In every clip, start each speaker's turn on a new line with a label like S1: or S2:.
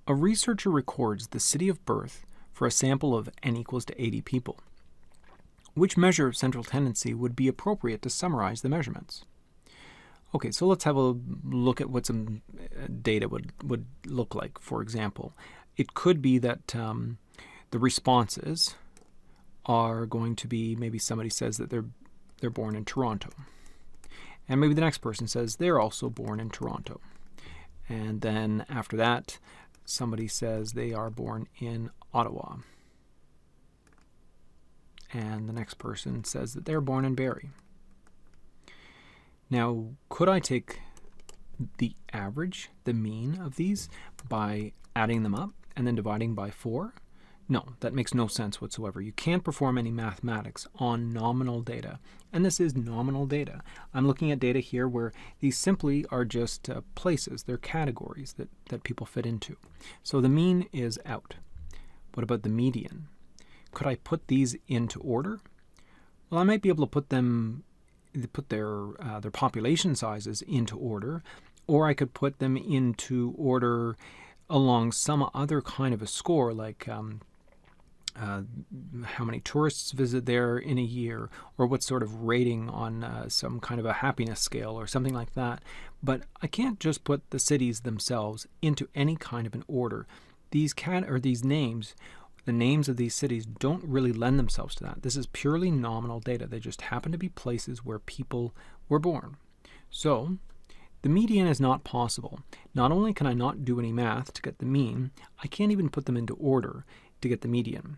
S1: A researcher records the city of birth for a sample of n equals to 80 people. Which measure of central tendency would be appropriate to summarize the measurements? Okay, so let's have a look at what some data would look like. For example, it could be that the responses are going to be, maybe somebody says that they're born in Toronto. And maybe the next person says they're also born in Toronto. And then after that, somebody says they are born in Ottawa. And the next person says that they're born in Barrie. Now, could I take the average, the mean of these, by adding them up and then dividing by 4? No, that makes no sense whatsoever. You can't perform any mathematics on nominal data. And this is nominal data. I'm looking at data here where these simply are just places. They're categories that people fit into. So the mean is out. What about the median? Could I put these into order? Well, I might be able to put their population sizes into order, or I could put them into order along some other kind of a score, like how many tourists visit there in a year, or what sort of rating on some kind of a happiness scale or something like that. But I can't just put the cities themselves into any kind of an order. These names, the names of these cities, don't really lend themselves to that. This is purely nominal data. They just happen to be places where people were born. So the median is not possible. Not only can I not do any math to get the mean, I can't even put them into order to get the median.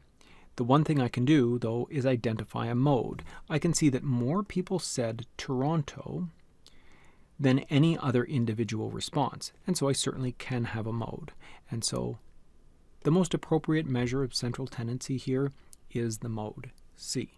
S1: The one thing I can do, though, is identify a mode. I can see that more people said Toronto than any other individual response, and so I certainly can have a mode. And so the most appropriate measure of central tendency here is the mode C.